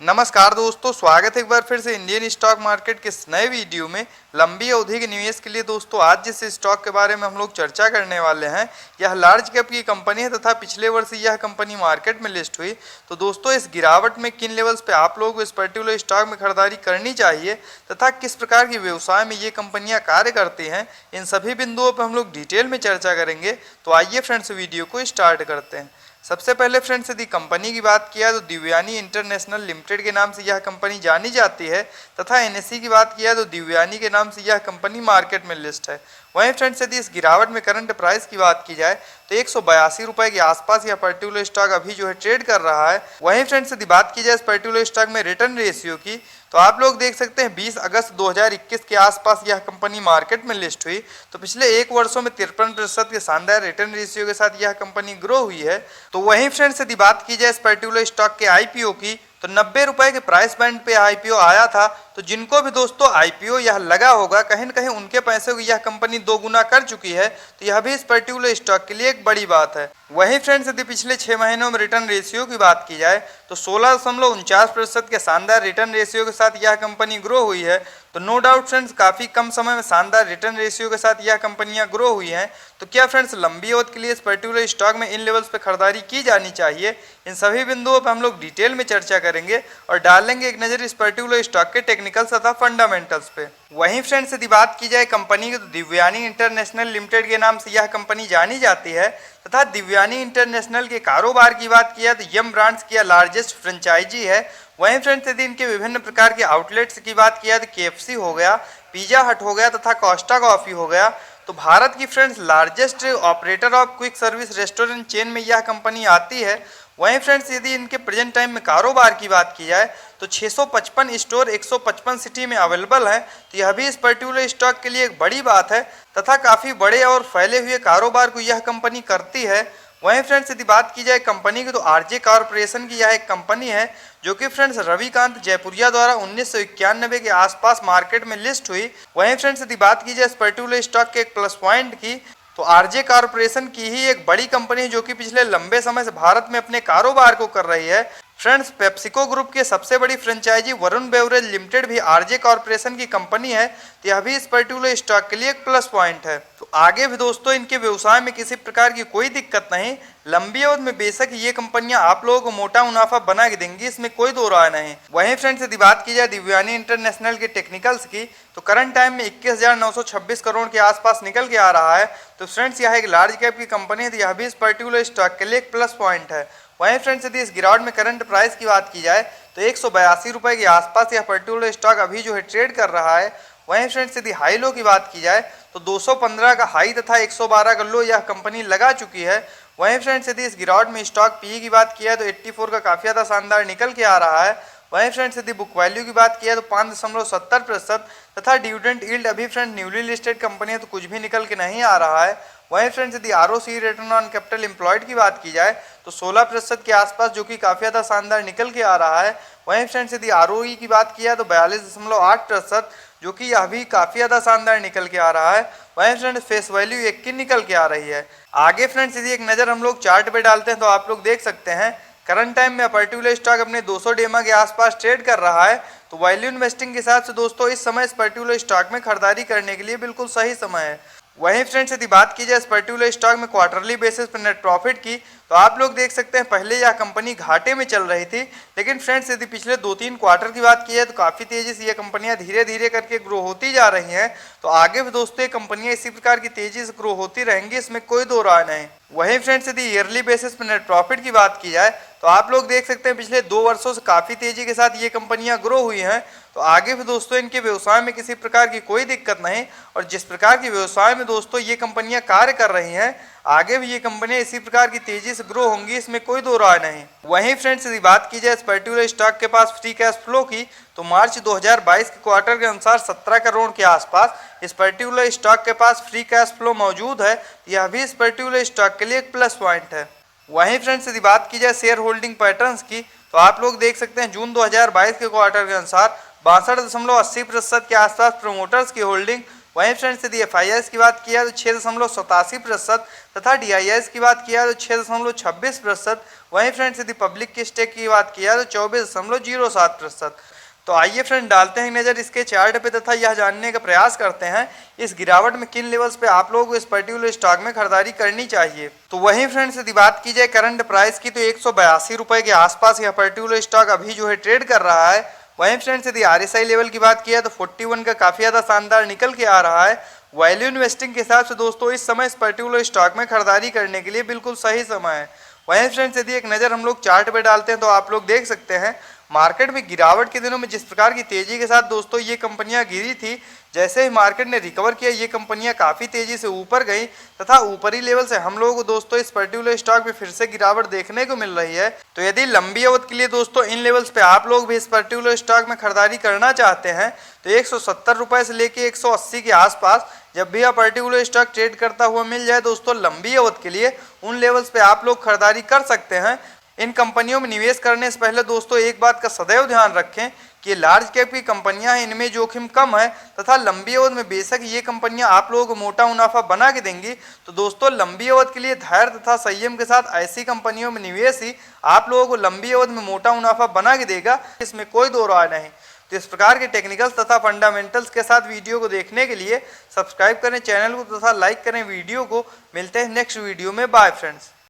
नमस्कार दोस्तों, स्वागत है एक बार फिर से इंडियन स्टॉक मार्केट के इस नए वीडियो में। लंबी अवधि के निवेश के लिए दोस्तों आज जिस स्टॉक के बारे में हम लोग चर्चा करने वाले हैं, यह लार्ज कैप की कंपनी है तथा पिछले वर्ष यह कंपनी मार्केट में लिस्ट हुई। तो दोस्तों इस गिरावट में किन लेवल्स पे आप लोगों को इस पर्टिकुलर स्टॉक में खरीदारी करनी चाहिए तथा किस प्रकार की व्यवसाय में ये कंपनियां कार्य करती हैं, इन सभी बिंदुओं पर हम लोग डिटेल में चर्चा करेंगे। तो आइए फ्रेंड्स वीडियो को स्टार्ट करते हैं। सबसे पहले फ्रेंड्स यदि कंपनी की बात किया तो दिव्यानी इंटरनेशनल लिमिटेड के नाम से यह कंपनी जानी जाती है तथा एनएसई की बात किया तो दिव्यानी के नाम से यह कंपनी मार्केट में लिस्ट है। वहीं फ्रेंड्स यदि इस गिरावट में करंट प्राइस की बात की जाए तो 182 रुपए के आसपास यह पर्टिकुलर स्टॉक अभी जो है ट्रेड कर रहा है। वहीं फ्रेंड्स यदि बात की जाए इस पर्टिकुलर स्टॉक में रिटर्न रेशियो की तो आप लोग देख सकते हैं 20 अगस्त 2021 के आसपास यह कंपनी मार्केट में लिस्ट हुई। तो पिछले एक वर्षों में 53% के शानदार रिटर्न रेशियो के साथ यह कंपनी ग्रो हुई है। तो वहीं फ्रेंड्स यदि बात की जाए इस पर्टिकुलर स्टॉक के आईपीओ की तो 90 रुपए के प्राइस बैंड पे आईपीओ आया था। तो जिनको भी दोस्तों आईपीओ यह लगा होगा, कहीं न कहीं उनके पैसे को यह कंपनी 2 गुना कर चुकी है। तो यह भी इस पर्टिकुलर स्टॉक के लिए एक बड़ी बात है। वहीं फ्रेंड्स यदि पिछले 6 महीनों में रिटर्न रेशियो की बात की जाए तो 16.49% के शानदार रिटर्न रेशियो के साथ यह कंपनी ग्रो हुई है। तो नो डाउट फ्रेंड्स काफ़ी कम समय में शानदार रिटर्न रेशियो के साथ यह कंपनियां ग्रो हुई हैं। तो क्या फ्रेंड्स लंबी अवधि के लिए इस पर्टिकुलर स्टॉक में इन लेवल्स पे खरीदारी की जानी चाहिए, इन सभी बिंदुओं पर हम लोग डिटेल में चर्चा करेंगे और डालेंगे एक नज़र इस पर्टिकुलर स्टॉक के टेक्निकल्स तथा फंडामेंटल्स पे। वहीं फ्रेंड्स यदि बात की जाए कंपनी की तो दिव्यानी इंटरनेशनल लिमिटेड के नाम से यह कंपनी जानी जाती है तथा दिव्यानी इंटरनेशनल के कारोबार की बात किया तो यम ब्रांड्स की लार्जेस्ट फ्रेंचाइजी है। वहीं फ्रेंड्स यदि इनके विभिन्न प्रकार के आउटलेट्स की बात किया तो केएफसी हो गया, पिज्जा हट हो गया तथा कोस्टा कॉफी हो गया। तो भारत की friends largest operator of quick service restaurant chain में यह कंपनी आती है। वहीं फ्रेंड्स यदि इनके प्रेजेंट टाइम में कारोबार की बात की जाए तो 655 स्टोर 155 सिटी में अवेलेबल है। तो यह भी इस पर्टिकुलर स्टॉक के लिए एक बड़ी बात है तथा काफ़ी बड़े और फैले हुए कारोबार को यह कंपनी करती है। वहीं फ्रेंड्स यदि बात की जाए कंपनी की तो आरजे कॉरपोरेशन की यह एक कंपनी है जो कि फ्रेंड्स रविकांत जयपुरिया द्वारा 1991 के आसपास मार्केट में लिस्ट हुई। वहीं फ्रेंड्स यदि बात की जाए इस पर्टिकुलर स्टॉक के एक प्लस पॉइंट की तो आरजे कॉरपोरेशन की ही एक बड़ी कंपनी है जो कि पिछले लंबे समय से भारत में अपने कारोबार को कर रही है। फ्रेंड्स पेप्सिको ग्रुप के सबसे बड़ी फ्रेंचाइजी वरुण बेवरेज लिमिटेड भी आरजे कॉरपोरेशन की कंपनी है। तो यह भी इस पर्टिकुलर स्टॉक के लिए एक प्लस पॉइंट है। तो आगे भी दोस्तों इनके व्यवसाय में किसी प्रकार की कोई दिक्कत नहीं। लंबी अवधि में बेशक ये कंपनियां आप लोगों को मोटा मुनाफा बना के देंगी, इसमें कोई दो राय नहीं। वहीं फ्रेंड्स यदि बात की जाए दिव्यानी इंटरनेशनल के टेक्निकल्स की तो करंट टाइम में 21,926 करोड़ के आसपास निकल के आ रहा है। तो फ्रेंड्स यह एक लार्ज कैप की कंपनी है, तो यह भी इस पर्टिकुलर स्टॉक के लिए एक प्लस पॉइंट है। वहीं फ्रेंड्स यदि इस गिरावट में करंट प्राइस की बात की जाए तो 182 रुपए के आसपास यह पर्टिकुलर स्टॉक अभी जो है ट्रेड कर रहा है। वहीं फ्रेंड्स यदि हाई लो की बात की जाए तो 215 का हाई तथा 112 का लो यह कंपनी लगा चुकी है। वहीं फ्रेंड्स यदि इस गिरावट में स्टॉक पीई की बात किया तो 84 का काफ़ी ज़्यादा शानदार निकल के आ रहा है। वहीं फ्रेंड्स यदि बुक वैल्यू की बात किया तो 5.70% तथा डिविडेंड यील्ड अभी फ्रेंड न्यूली लिस्टेड कंपनी है तो कुछ भी निकल के नहीं आ रहा है। वहीं फ्रेंड्स यदि ROC return on capital employed की बात की जाए तो 16% के आसपास जो कि काफ़ी ज़्यादा शानदार निकल के आ रहा है। वहीं फ्रेंड्स यदि आरओई की बात किया तो 42.8% जो कि यह भी काफ़ी ज़्यादा शानदार निकल के आ रहा है। वहीं फ्रेंड्स फेस वैल्यू 1 की निकल के आ रही है। आगे फ्रेंड्स यदि एक नज़र हम लोग चार्ट पे डालते हैं तो आप लोग देख सकते हैं करंट टाइम में पर्टिकुलर स्टॉक अपने 200 डेमा के आसपास ट्रेड कर रहा है। तो वैल्यू इन्वेस्टिंग के हिसाब से दोस्तों इस समय इस पर्टिकुलर स्टॉक में खरीदारी करने के लिए बिल्कुल सही समय है। वहीं फ्रेंड्स यदि बात की जाए इस पर्टिकुलर स्टॉक में क्वार्टरली बेसिस पर नेट प्रॉफिट की तो आप लोग देख सकते हैं पहले यह कंपनी घाटे में चल रही थी, लेकिन फ्रेंड्स यदि पिछले 2-3 क्वार्टर की बात की जाए तो काफ़ी तेज़ी से ये कंपनियां धीरे धीरे करके ग्रो होती जा रही हैं। तो आगे भी दोस्तों ये कंपनियां इसी प्रकार की तेज़ी से ग्रो होती रहेंगी, इसमें कोई दो राय नहीं। वहीं फ्रेंड्स यदि ईयरली बेसिस पर नेट प्रॉफिट की बात की जाए तो आप लोग देख सकते हैं पिछले 2 वर्षों से काफ़ी तेज़ी के साथ ये कंपनियां ग्रो हुई हैं। तो आगे भी दोस्तों इनके व्यवसाय में किसी प्रकार की कोई दिक्कत नहीं और जिस प्रकार की व्यवसाय में दोस्तों ये कंपनियां कार्य कर रही हैं आगे भी ये कंपनियां इसी प्रकार की तेजी से ग्रो होंगी, इसमें कोई दो राय नहीं। वहीं फ्रेंड्स यदि बात की जाए इस पर्टिकुलर स्टॉक के पास फ्री कैश फ्लो की तो मार्च 2022 के क्वार्टर के अनुसार 17 करोड़ के आसपास इस पर्टिकुलर स्टॉक के पास फ्री कैश फ्लो मौजूद है। यह भी इस पर्टिकुलर स्टॉक के लिए एक प्लस पॉइंट है। वहीं फ्रेंड्स यदि बात की जाए शेयर होल्डिंग पैटर्न्स की तो आप लोग देख सकते हैं जून 2022 के क्वार्टर के अनुसार 62.80% के आसपास प्रमोटर्स की होल्डिंग वहीं फ्रेंड्स यदि FIS की बात किया तो 6.87% तथा DIS की बात किया तो 6.26%। वहीं फ्रेंड्स यदि पब्लिक की स्टेक की बात किया तो 24.07%। तो आइए फ्रेंड डालते हैं नज़र इसके चार्ट पे तथा यह जानने का प्रयास करते हैं इस गिरावट में किन लेवल्स पे आप लोगों को इस पर्टिकुलर स्टॉक में खरीदारी करनी चाहिए। तो वहीं फ्रेंड्स यदि बात की जाए करंट प्राइस की तो 182 रुपए के आसपास यह पर्टिकुलर स्टॉक अभी जो है ट्रेड कर रहा है। वहीं फ्रेंड्स यदि RSI लेवल की बात किया तो 41 का काफ़ी ज़्यादा शानदार निकल के आ रहा है। वैल्यू इन्वेस्टिंग के हिसाब से दोस्तों इस समय इस पर्टिकुलर स्टॉक में खरीदारी करने के लिए बिल्कुल सही समय है। वहीं फ्रेंड्स यदि एक नज़र हम लोग चार्ट पे डालते हैं तो आप लोग देख सकते हैं मार्केट में गिरावट के दिनों में जिस प्रकार की तेजी के साथ दोस्तों ये कंपनियां गिरी थी, जैसे ही मार्केट ने रिकवर किया ये कंपनियां काफ़ी तेजी से ऊपर गई तथा ऊपरी लेवल से हम लोगों को दोस्तों इस पर्टिकुलर स्टॉक में फिर से गिरावट देखने को मिल रही है। तो यदि लंबी अवधि के लिए दोस्तों इन लेवल्स पे आप लोग भी इस पर्टिकुलर स्टॉक में खरीदारी करना चाहते हैं तो 170 रुपए से लेके 180 के आसपास जब भी यह पर्टिकुलर स्टॉक ट्रेड करता हुआ मिल जाए दोस्तों लंबी अवधि के लिए उन लेवल्स पे आप लोग खरीदारी कर सकते हैं। इन कंपनियों में निवेश करने से पहले दोस्तों एक बात का सदैव ध्यान रखें कि लार्ज कैप की कंपनियां हैं, इनमें जोखिम कम है तथा लंबी अवधि में बेशक ये कंपनियां आप लोगों को मोटा मुनाफा बना के देंगी। तो दोस्तों लंबी अवधि के लिए धैर्य तथा संयम के साथ ऐसी कंपनियों में निवेश ही आप लोगों को लंबी अवधि में मोटा मुनाफा बना के देगा, इसमें कोई दो राय नहीं। तो इस प्रकार के टेक्निकल्स तथा फंडामेंटल्स के साथ वीडियो को देखने के लिए सब्सक्राइब करें चैनल को तथा लाइक करें वीडियो को। मिलते हैं नेक्स्ट वीडियो में। Bye friends.